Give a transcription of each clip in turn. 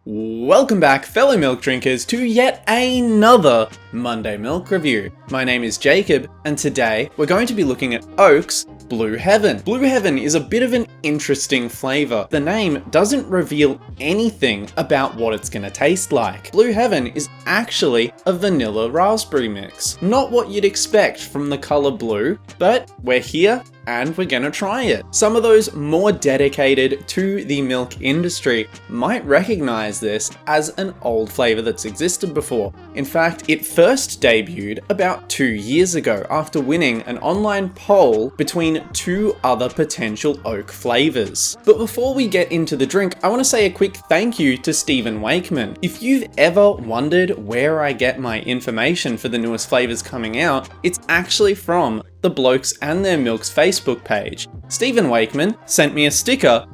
Welcome back, fellow milk drinkers, to yet another Monday Milk Review. My name is Jacob, and today we're going to be looking at Oak's Blue Heaven. Blue Heaven is a bit of an interesting flavour. The name doesn't reveal anything about what it's going to taste like. Blue Heaven is actually a vanilla raspberry mix. Not what you'd expect from the colour blue, but we're here and we're gonna try it. Some of those more dedicated to the milk industry might recognize this as an old flavor that's existed before. In fact, it first debuted about 2 years ago after winning an online poll between two other potential Oak flavors. But before we get into the drink, I want to say a quick thank you to Stephen Wakeman. If you've ever wondered where I get my information for the newest flavors coming out, it's actually from the Blokes and Their Milks Facebook page. Stephen Wakeman sent me a sticker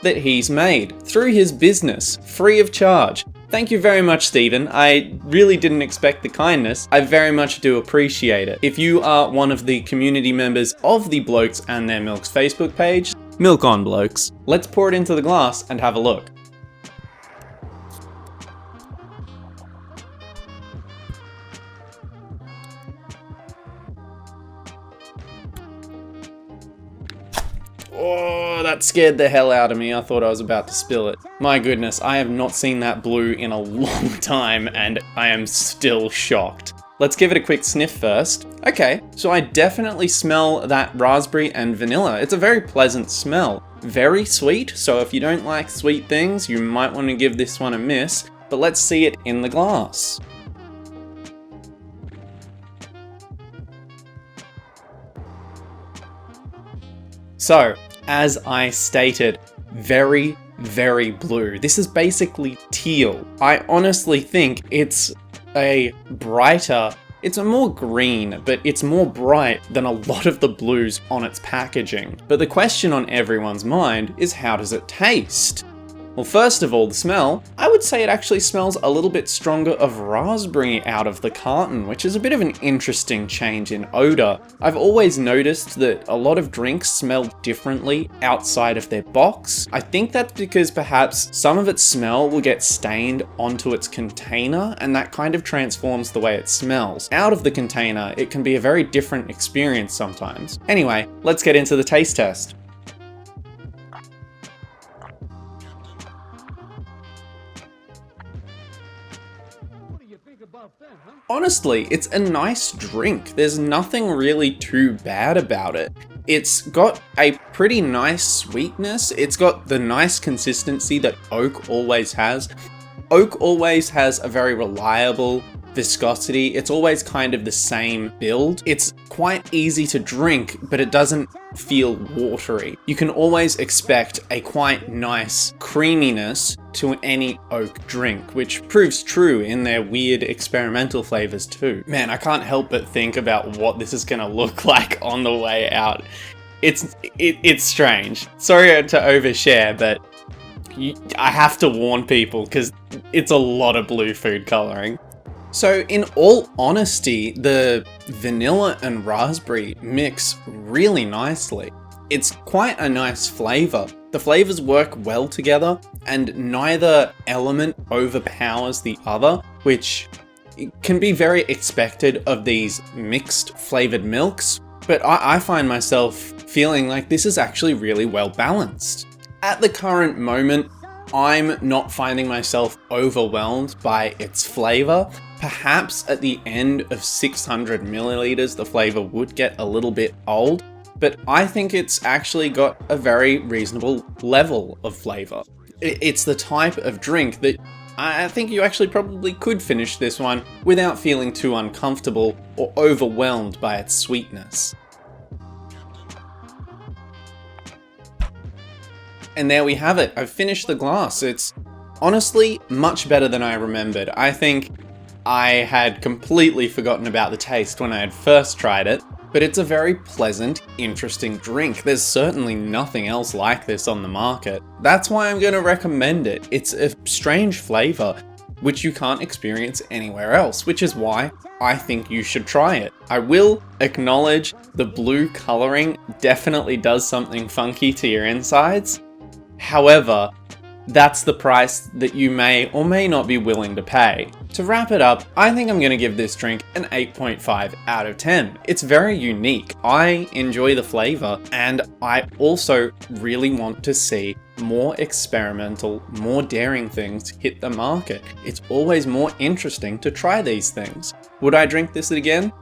that he's made through his business, free of charge. Thank you very much, Stephen. I really didn't expect the kindness. I very much do appreciate it. If you are one of the community members of the Blokes and Their Milks Facebook page, milk on, blokes. Let's pour it into the glass and have a look. Oh, that scared the hell out of me. I thought I was about to spill it. My goodness, I have not seen that blue in a long time and I am still shocked. Let's give it a quick sniff first. Okay, so I definitely smell that raspberry and vanilla. It's a very pleasant smell. Very sweet, so if you don't like sweet things, you might want to give this one a miss. But let's see it in the glass. So, as I stated, very, very blue. This is basically teal. I honestly think it's a more green, but it's more bright than a lot of the blues on its packaging. But the question on everyone's mind is, how does it taste? Well, first of all, the smell. I would say it actually smells a little bit stronger of raspberry out of the carton, which is a bit of an interesting change in odor. I've always noticed that a lot of drinks smell differently outside of their box. I think that's because perhaps some of its smell will get stained onto its container, and that kind of transforms the way it smells. Out of the container, it can be a very different experience sometimes. Anyway, let's get into the taste test. Honestly, it's a nice drink. There's nothing really too bad about it. It's got a pretty nice sweetness. It's got the nice consistency that Oak always has. Oak always has a very reliable viscosity. It's always kind of the same build. It's quite easy to drink, but it doesn't feel watery. You can always expect a quite nice creaminess to any Oak drink, which proves true in their weird experimental flavors too. Man, I can't help but think about what this is gonna look like on the way out. It's strange. Sorry to overshare, but I have to warn people because it's a lot of blue food coloring. So in all honesty, the vanilla and raspberry mix really nicely. It's quite a nice flavor. The flavors work well together and neither element overpowers the other, which can be very expected of these mixed flavored milks. But I find myself feeling like this is actually really well balanced. At the current moment, I'm not finding myself overwhelmed by its flavor. Perhaps at the end of 600 milliliters, the flavor would get a little bit old, but I think it's actually got a very reasonable level of flavor. It's the type of drink that I think you actually probably could finish this one without feeling too uncomfortable or overwhelmed by its sweetness. And there we have it. I've finished the glass. It's honestly much better than I remembered. I think I had completely forgotten about the taste when I had first tried it, but it's a very pleasant, interesting drink. There's certainly nothing else like this on the market. That's why I'm going to recommend it. It's a strange flavor, which you can't experience anywhere else, which is why I think you should try it. I will acknowledge the blue coloring definitely does something funky to your insides. However, that's the price that you may or may not be willing to pay. To wrap it up, I think I'm going to give this drink an 8.5 out of 10. It's very unique. I enjoy the flavor, and I also really want to see more experimental, more daring things hit the market. It's always more interesting to try these things. Would I drink this again?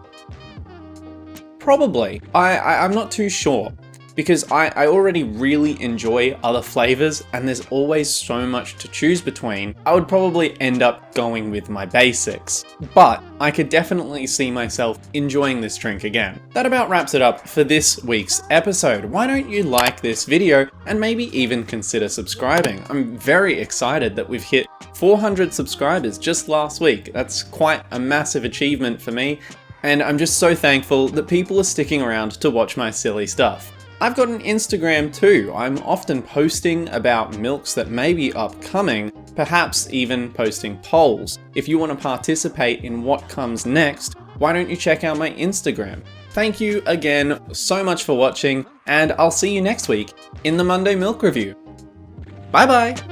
Probably. I'm not too sure, because I already really enjoy other flavors and there's always so much to choose between. I would probably end up going with my basics, but I could definitely see myself enjoying this drink again. That about wraps it up for this week's episode. Why don't you like this video and maybe even consider subscribing? I'm very excited that we've hit 400 subscribers just last week. That's quite a massive achievement for me, and I'm just so thankful that people are sticking around to watch my silly stuff. I've got an Instagram too. I'm often posting about milks that may be upcoming, perhaps even posting polls. If you want to participate in what comes next, why don't you check out my Instagram? Thank you again so much for watching, and I'll see you next week in the Monday Milk Review. Bye bye!